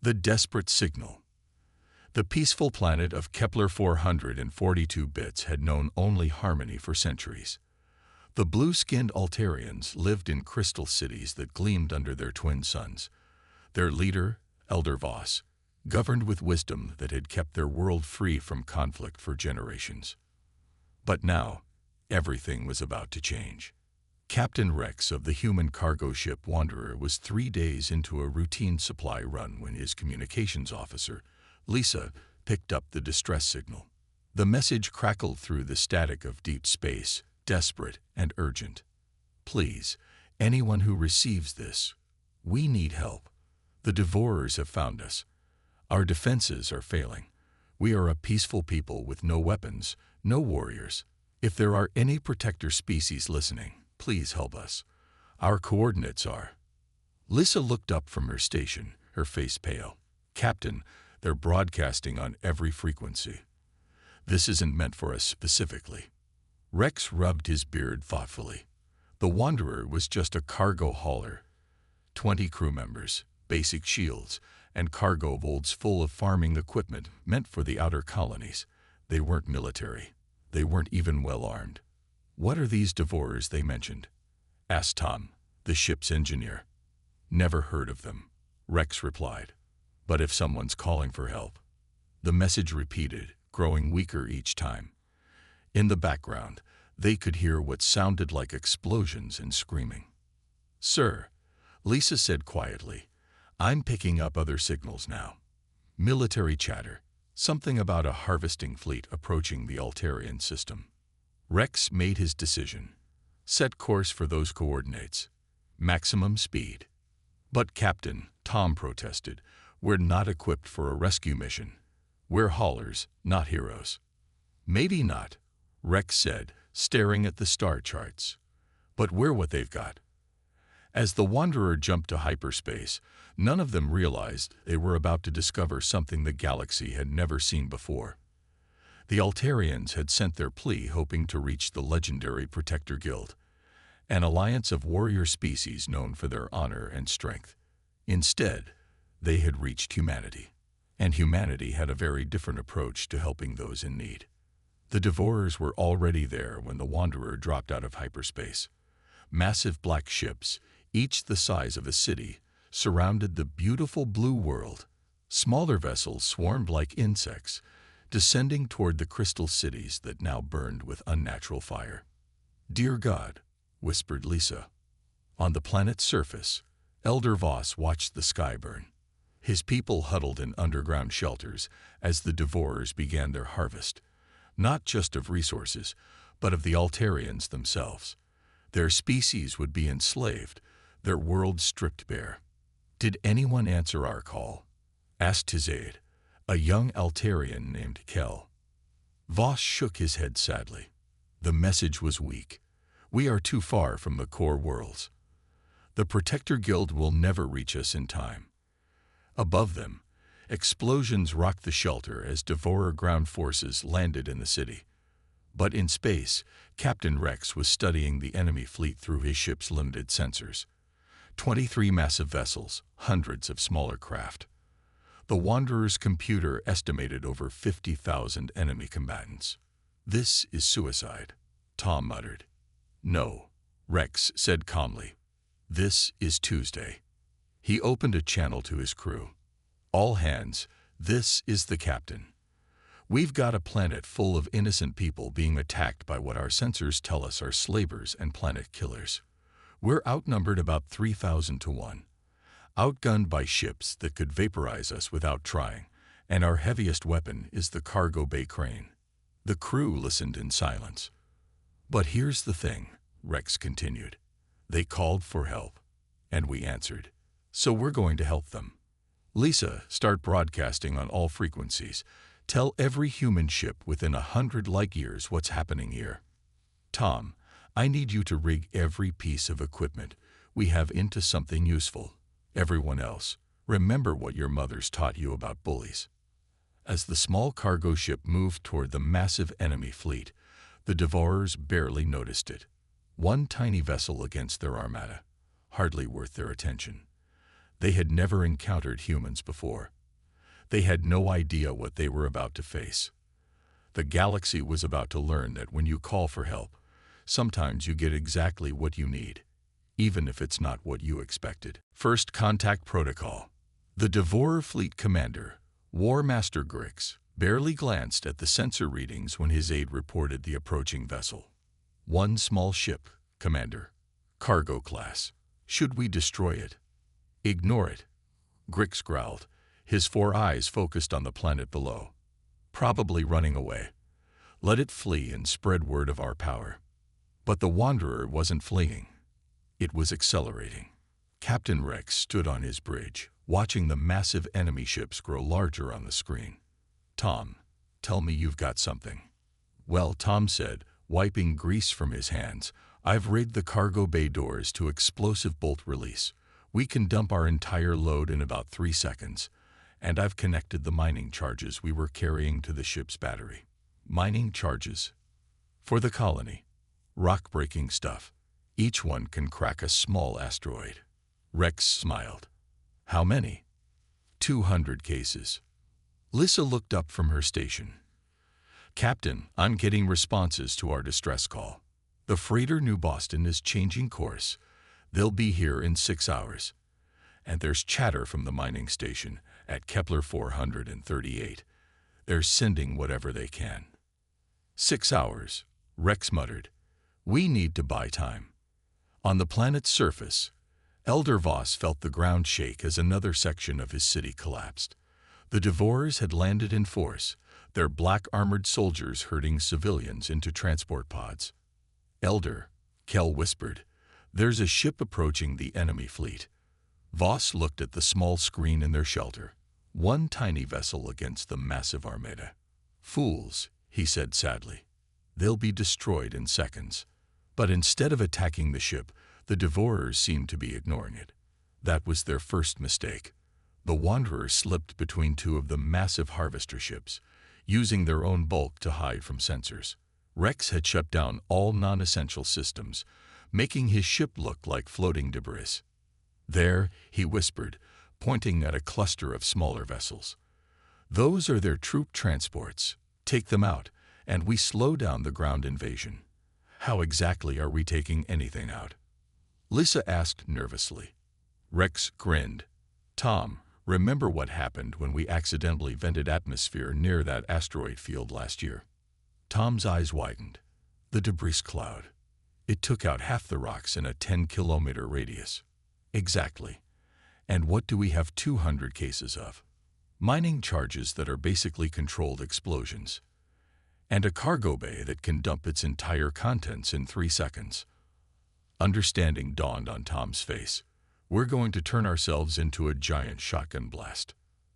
The desperate signal. The peaceful planet of Kepler 442 bits had known only harmony for centuries. The blue-skinned Altarians lived in crystal cities that gleamed under their twin suns. Their leader, Elder Voss, governed with wisdom that had kept their world free from conflict for generations. But now, everything was about to change. Captain Rex of the human cargo ship Wanderer was 3 days into a routine supply run when his communications officer, Lisa, picked up the distress signal. The message crackled through the static of deep space, desperate and urgent. Please, anyone who receives this, we need help. The devourers have found us. Our defenses are failing. We are a peaceful people with no weapons, no warriors. If there are any protector species listening, please help us. Our coordinates are... Lisa looked up from her station, her face pale. Captain, they're broadcasting on every frequency. This isn't meant for us specifically. Rex rubbed his beard thoughtfully. The Wanderer was just a cargo hauler. 20 crew members, basic shields, and cargo holds full of farming equipment meant for the outer colonies. They weren't military. They weren't even well armed. What are these devourers they mentioned? Asked Tom, the ship's engineer. Never heard of them, Rex replied. But if someone's calling for help. The message repeated, growing weaker each time. In the background, they could hear what sounded like explosions and screaming. Sir, Lisa said quietly, I'm picking up other signals now. Military chatter, something about a harvesting fleet approaching the Altarian system. Rex made his decision. Set course for those coordinates. Maximum speed. But Captain, Tom protested, we're not equipped for a rescue mission. We're haulers, not heroes. Maybe not, Rex said, staring at the star charts. But we're what they've got. As the Wanderer jumped to hyperspace, none of them realized they were about to discover something the galaxy had never seen before. The Altarians had sent their plea hoping to reach the legendary Protector Guild, an alliance of warrior species known for their honor and strength. Instead, they had reached humanity, and humanity had a very different approach to helping those in need. The Devourers were already there when the Wanderer dropped out of hyperspace. Massive black ships, each the size of a city, surrounded the beautiful blue world. Smaller vessels swarmed like insects, descending toward the crystal cities that now burned with unnatural fire. Dear God, whispered Lisa. On the planet's surface, Elder Voss watched the sky burn. His people huddled in underground shelters as the Devourers began their harvest, not just of resources, but of the Altarians themselves. Their species would be enslaved, their world stripped bare. Did anyone answer our call? Asked his aide, a young Altarian named Kel. Voss shook his head sadly. The message was weak. We are too far from the core worlds. The Protector Guild will never reach us in time. Above them, explosions rocked the shelter as Devourer ground forces landed in the city. But in space, Captain Rex was studying the enemy fleet through his ship's limited sensors. 23 massive vessels, hundreds of smaller craft. The Wanderer's computer estimated over 50,000 enemy combatants. This is suicide, Tom muttered. No, Rex said calmly. This is Tuesday. He opened a channel to his crew. All hands, this is the captain. We've got a planet full of innocent people being attacked by what our sensors tell us are slavers and planet killers. We're outnumbered about 3,000 to 1. Outgunned by ships that could vaporize us without trying, and our heaviest weapon is the cargo bay crane. The crew listened in silence. But here's the thing, Rex continued. They called for help, and we answered. So we're going to help them. Lisa, start broadcasting on all frequencies. Tell every human ship within 100 light years what's happening here. Tom, I need you to rig every piece of equipment we have into something useful. Everyone else, remember what your mothers taught you about bullies. As the small cargo ship moved toward the massive enemy fleet, the Devourers barely noticed it. One tiny vessel against their armada, hardly worth their attention. They had never encountered humans before. They had no idea what they were about to face. The galaxy was about to learn that when you call for help, sometimes you get exactly what you need, even if it's not what you expected. First Contact Protocol. The Devourer Fleet Commander, War Master Grix, barely glanced at the sensor readings when his aide reported the approaching vessel. One small ship, Commander. Cargo class. Should we destroy it? Ignore it. Grix growled, his 4 eyes focused on the planet below. Probably running away. Let it flee and spread word of our power. But the Wanderer wasn't fleeing. It was accelerating. Captain Rex stood on his bridge, watching the massive enemy ships grow larger on the screen. Tom, tell me you've got something. Well, Tom said, wiping grease from his hands, I've rigged the cargo bay doors to explosive bolt release. We can dump our entire load in about 3 seconds. And I've connected the mining charges we were carrying to the ship's battery. Mining charges? For the colony. Rock-breaking stuff. Each one can crack a small asteroid. Rex smiled. How many? 200 cases. Lissa looked up from her station. Captain, I'm getting responses to our distress call. The freighter New Boston is changing course. They'll be here in 6 hours. And there's chatter from the mining station at Kepler 438. They're sending whatever they can. 6 hours, Rex muttered. We need to buy time. On the planet's surface, Elder Voss felt the ground shake as another section of his city collapsed. The Devourers had landed in force, their black armored soldiers herding civilians into transport pods. Elder, Kel whispered, there's a ship approaching the enemy fleet. Voss looked at the small screen in their shelter. One tiny vessel against the massive armada. Fools, he said sadly. They'll be destroyed in seconds. But instead of attacking the ship, the Devourers seemed to be ignoring it. That was their first mistake. The Wanderer slipped between 2 of the massive harvester ships, using their own bulk to hide from sensors. Rex had shut down all non-essential systems, making his ship look like floating debris. There, he whispered, pointing at a cluster of smaller vessels. Those are their troop transports. Take them out, and we slow down the ground invasion. How exactly are we taking anything out? Lissa asked nervously. Rex grinned. Tom, remember what happened when we accidentally vented atmosphere near that asteroid field last year? Tom's eyes widened. The debris cloud. It took out half the rocks in a 10-kilometer radius. Exactly. And what do we have 200 cases of? Mining charges that are basically controlled explosions. And a cargo bay that can dump its entire contents in 3 seconds. Understanding dawned on Tom's face. We're going to turn ourselves into a giant shotgun blast.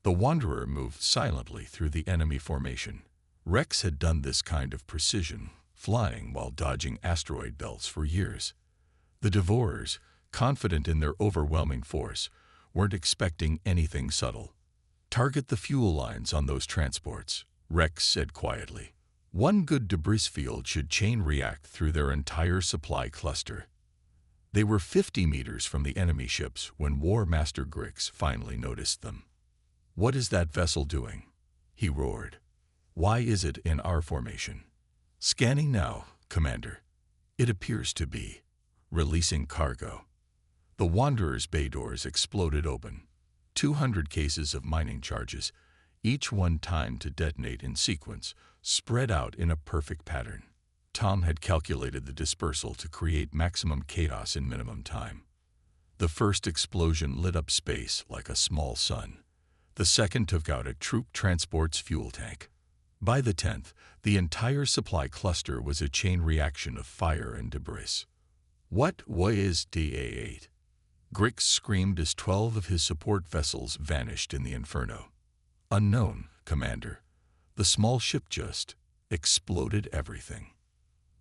The Wanderer moved silently through the enemy formation. Rex had done this kind of precision, flying while dodging asteroid belts for years. The Devourers, confident in their overwhelming force, weren't expecting anything subtle. Target the fuel lines on those transports, Rex said quietly. One good debris field should chain react through their entire supply cluster. They were 50 meters from the enemy ships when War Master Grix finally noticed them. What is that vessel doing? He roared. Why is it in our formation? Scanning now, Commander. It appears to be. Releasing cargo. The Wanderer's bay doors exploded open. 200 cases of mining charges, each one timed to detonate in sequence, spread out in a perfect pattern. Tom had calculated the dispersal to create maximum chaos in minimum time. The first explosion lit up space like a small sun. The second took out a troop transport's fuel tank. By the 10th, the entire supply cluster was a chain reaction of fire and debris. What is DA-8? Grix screamed as 12 of his support vessels vanished in the inferno. Unknown, Commander. The small ship just exploded everything.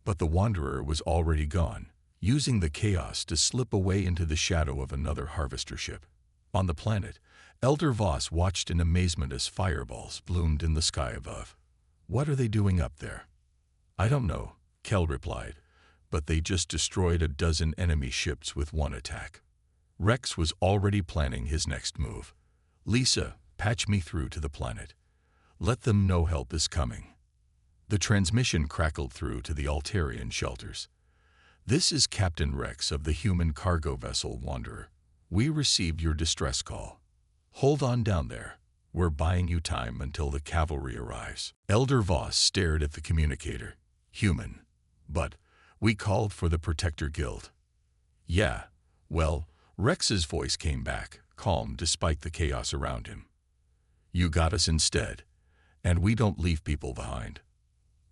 But the Wanderer was already gone, using the chaos to slip away into the shadow of another harvester ship. On the planet, Elder Voss watched in amazement as fireballs bloomed in the sky above. What are they doing up there? I don't know, Kel replied, but they just destroyed a dozen enemy ships with one attack. Rex was already planning his next move. "Lisa, patch me through to the planet. Let them know help is coming." The transmission crackled through to the Altarian shelters. "This is Captain Rex of the human cargo vessel Wanderer. We received your distress call. Hold on down there. We're buying you time until the cavalry arrives." Elder Voss stared at the communicator. "Human. But we called for the Protector Guild." "Yeah, well," Rex's voice came back, calm despite the chaos around him. "You got us instead, and we don't leave people behind."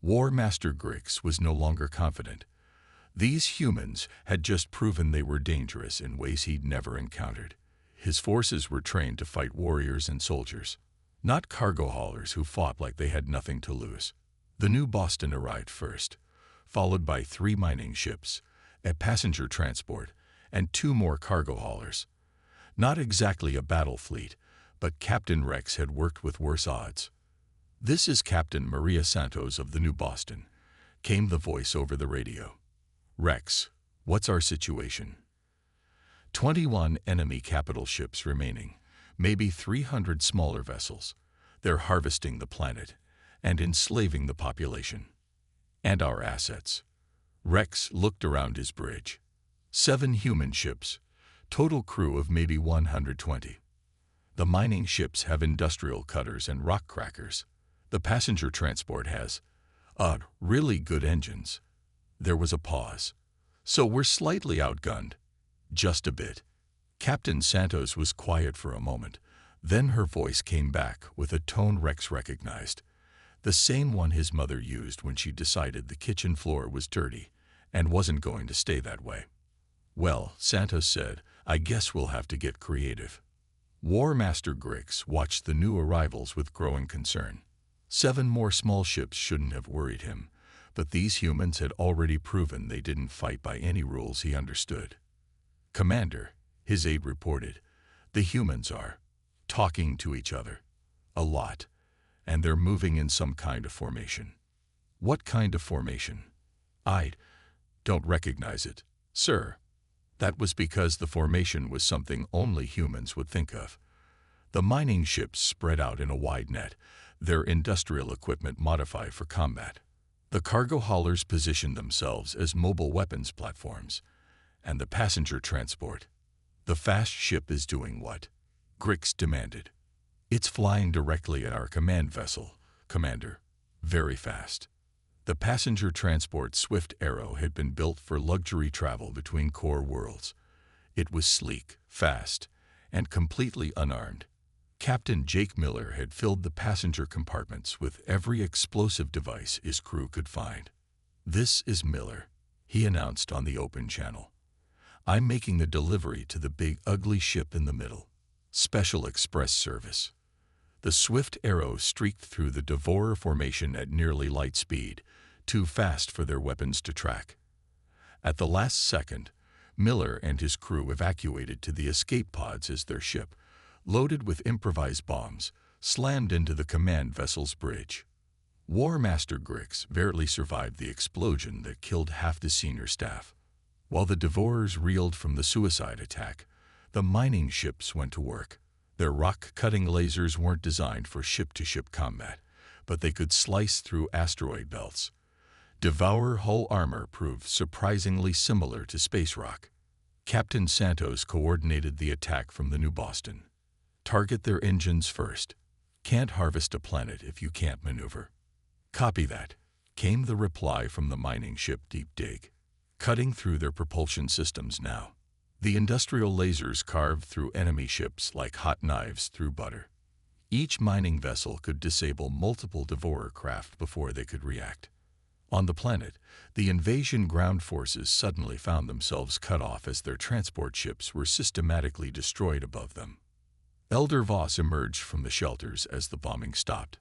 War Master Grix was no longer confident. These humans had just proven they were dangerous in ways he'd never encountered. His forces were trained to fight warriors and soldiers, not cargo haulers who fought like they had nothing to lose. The new Boston arrived first, followed by 3 mining ships, a passenger transport, and 2 more cargo haulers. Not exactly a battle fleet, but Captain Rex had worked with worse odds. "This is Captain Maria Santos of the New Boston," came the voice over the radio. "Rex, what's our situation?" 21 enemy capital ships remaining, maybe 300 smaller vessels. They're harvesting the planet and enslaving the population. And our assets. Rex looked around his bridge. 7 human ships, total crew of maybe 120. The mining ships have industrial cutters and rock crackers. The passenger transport has, really good engines. There was a pause. "So we're slightly outgunned." "Just a bit." Captain Santos was quiet for a moment. Then her voice came back with a tone Rex recognized. The same one his mother used when she decided the kitchen floor was dirty and wasn't going to stay that way. "Well," Santos said, "I guess we'll have to get creative." War Master Grix watched the new arrivals with growing concern. 7 more small ships shouldn't have worried him, but these humans had already proven they didn't fight by any rules he understood. "Commander," his aide reported, "the humans are talking to each other. A lot. And they're moving in some kind of formation." "What kind of formation?" "I don't recognize it, sir." That was because the formation was something only humans would think of. The mining ships spread out in a wide net, their industrial equipment modified for combat. The cargo haulers positioned themselves as mobile weapons platforms. And the passenger transport. "The fast ship is doing what?" Grix demanded. "It's flying directly at our command vessel, Commander. Very fast." The passenger transport Swift Arrow had been built for luxury travel between core worlds. It was sleek, fast, and completely unarmed. Captain Jake Miller had filled the passenger compartments with every explosive device his crew could find. "This is Miller," he announced on the open channel. "I'm making the delivery to the big ugly ship in the middle. Special express service." The Swift Arrow streaked through the Devourer formation at nearly light speed, too fast for their weapons to track. At the last second, Miller and his crew evacuated to the escape pods as their ship, loaded with improvised bombs, slammed into the command vessel's bridge. War Master Grix barely survived the explosion that killed half the senior staff. While the Devourers reeled from the suicide attack, the mining ships went to work. Their rock-cutting lasers weren't designed for ship-to-ship combat, but they could slice through asteroid belts. Devourer hull armor proved surprisingly similar to space rock. Captain Santos coordinated the attack from the New Boston. "Target their engines first. Can't harvest a planet if you can't maneuver." "Copy that," came the reply from the mining ship Deep Dig. "Cutting through their propulsion systems now." The industrial lasers carved through enemy ships like hot knives through butter. Each mining vessel could disable multiple Devourer craft before they could react. On the planet, the invasion ground forces suddenly found themselves cut off as their transport ships were systematically destroyed above them. Elder Voss emerged from the shelters as the bombing stopped.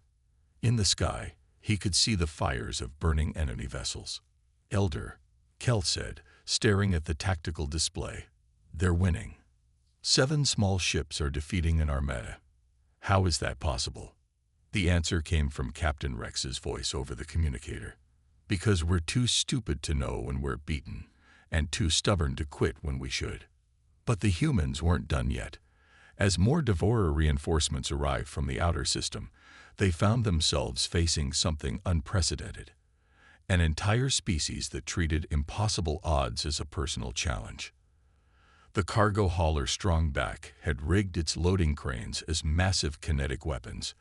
In the sky, he could see the fires of burning enemy vessels. "Elder," Kel said, staring at the tactical display. "They're winning. 7 small ships are defeating an armada. How is that possible?" The answer came from Captain Rex's voice over the communicator. "Because we're too stupid to know when we're beaten, and too stubborn to quit when we should." But the humans weren't done yet. As more Devourer reinforcements arrived from the outer system, they found themselves facing something unprecedented. An entire species that treated impossible odds as a personal challenge. The cargo hauler Strongback had rigged its loading cranes as massive kinetic weapons,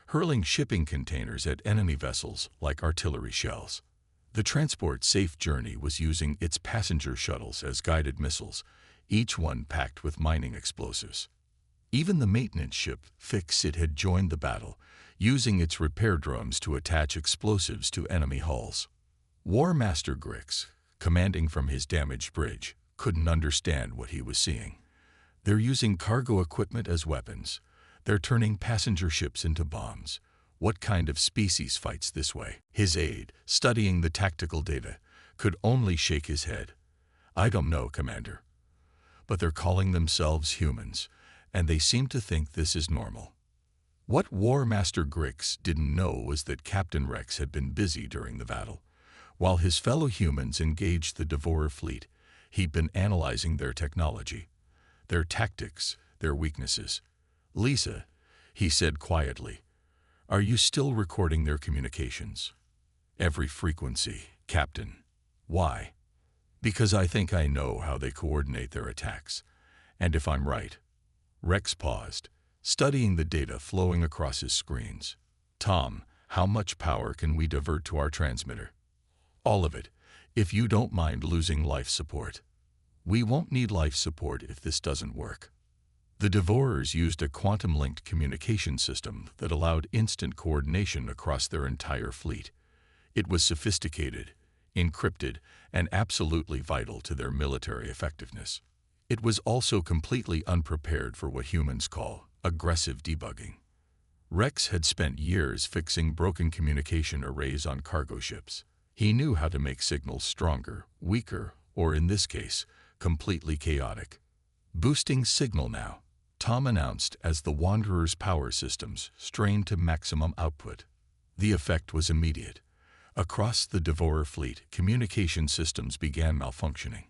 hurling shipping containers at enemy vessels like artillery shells. The transport Safe Journey was using its passenger shuttles as guided missiles, each one packed with mining explosives. Even the maintenance ship Fix-It had joined the battle, using its repair drones to attach explosives to enemy hulls. War Master Grix, commanding from his damaged bridge, couldn't understand what he was seeing. They're using cargo equipment as weapons. They're turning passenger ships into bombs. What kind of species fights this way? His aide, studying the tactical data, could only shake his head. I don't know, Commander. But they're calling themselves humans, and they seem to think this is normal. What War Master Grix didn't know was that Captain Rex had been busy during the battle. While his fellow humans engaged the Devourer fleet, he'd been analyzing their technology, their tactics, their weaknesses. Lisa, he said quietly, are you still recording their communications? Every frequency, Captain. Why? Because I think I know how they coordinate their attacks. And if I'm right. Rex paused, studying the data flowing across his screens. Tom, how much power can we divert to our transmitter? All of it, if you don't mind losing life support. We won't need life support if this doesn't work. The Devourers used a quantum-linked communication system that allowed instant coordination across their entire fleet. It was sophisticated, encrypted, and absolutely vital to their military effectiveness. It was also completely unprepared for what humans call aggressive debugging. Rex had spent years fixing broken communication arrays on cargo ships. He knew how to make signals stronger, weaker, or in this case, completely chaotic. Boosting signal now, Tom announced as the Wanderer's power systems strained to maximum output. The effect was immediate. Across the Devourer fleet, communication systems began malfunctioning.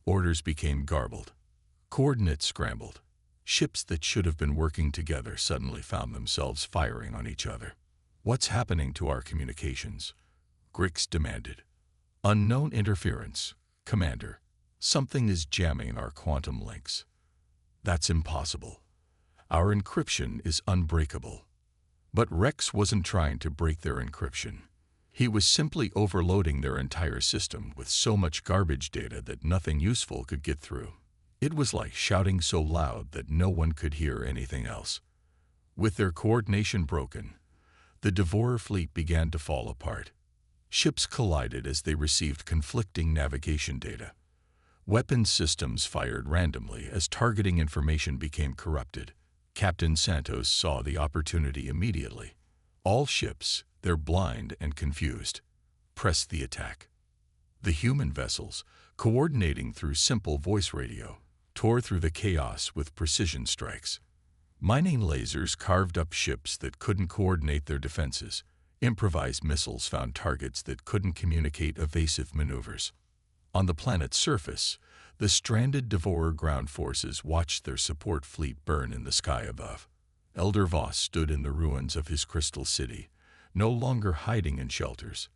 Orders became garbled. Coordinates scrambled. Ships that should have been working together suddenly found themselves firing on each other. What's happening to our communications? Grix demanded. Unknown interference, Commander. Something is jamming our quantum links. That's impossible. Our encryption is unbreakable. But Rex wasn't trying to break their encryption. He was simply overloading their entire system with so much garbage data that nothing useful could get through. It was like shouting so loud that no one could hear anything else. With their coordination broken, the Devourer fleet began to fall apart. Ships collided as they received conflicting navigation data. Weapons systems fired randomly as targeting information became corrupted. Captain Santos saw the opportunity immediately. All ships, they're blind and confused, pressed the attack. The human vessels, coordinating through simple voice radio, tore through the chaos with precision strikes. Mining lasers carved up ships that couldn't coordinate their defenses. Improvised missiles found targets that couldn't communicate evasive maneuvers. On the planet's surface, the stranded Devourer ground forces watched their support fleet burn in the sky above. Elder Voss stood in the ruins of his crystal city, no longer hiding in shelters.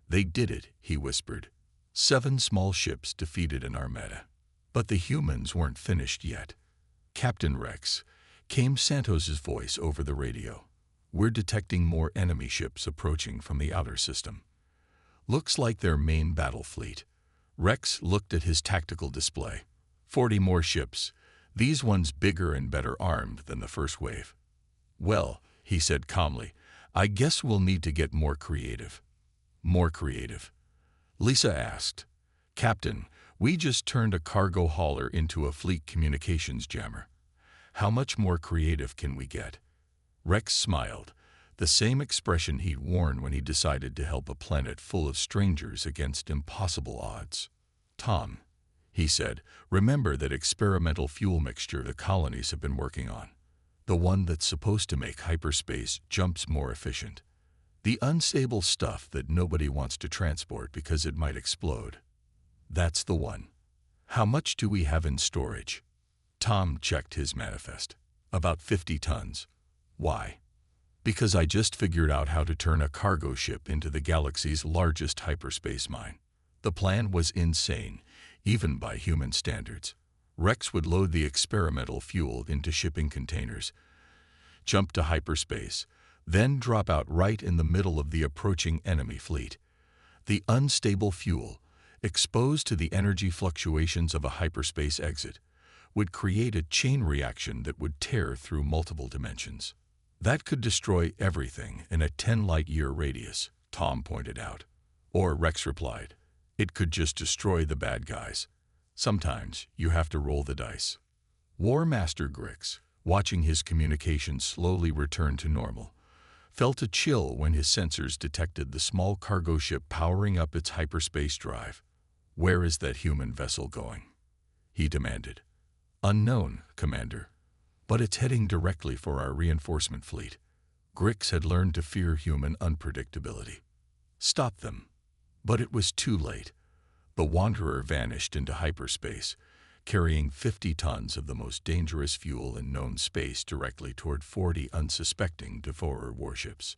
They did it, he whispered. 7 small ships defeated an armada. But the humans weren't finished yet. Captain Rex, came Santos's voice over the radio. We're detecting more enemy ships approaching from the outer system. Looks like their main battle fleet. Rex looked at his tactical display. 40 more ships, these ones bigger and better armed than the first wave. Well, he said calmly, I guess we'll need to get more creative. More creative? Lisa asked. Captain, we just turned a cargo hauler into a fleet communications jammer. How much more creative can we get? Rex smiled, the same expression he'd worn when he decided to help a planet full of strangers against impossible odds. Tom, he said, remember that experimental fuel mixture the colonies have been working on. The one that's supposed to make hyperspace jumps more efficient. The unstable stuff that nobody wants to transport because it might explode. That's the one. How much do we have in storage? Tom checked his manifest. About 50 tons. Why? Because I just figured out how to turn a cargo ship into the galaxy's largest hyperspace mine. The plan was insane, even by human standards. Rex would load the experimental fuel into shipping containers, jump to hyperspace, then drop out right in the middle of the approaching enemy fleet. The unstable fuel, exposed to the energy fluctuations of a hyperspace exit, would create a chain reaction that would tear through multiple dimensions. That could destroy everything in a 10-light-year radius, Tom pointed out. Or, Rex replied, it could just destroy the bad guys. Sometimes you have to roll the dice. War Master Grix, watching his communications slowly return to normal, felt a chill when his sensors detected the small cargo ship powering up its hyperspace drive. Where is that human vessel going? He demanded. Unknown, Commander. But it's heading directly for our reinforcement fleet. Grix had learned to fear human unpredictability. Stop them. But it was too late. The Wanderer vanished into hyperspace, carrying 50 tons of the most dangerous fuel in known space directly toward 40 unsuspecting Devourer warships.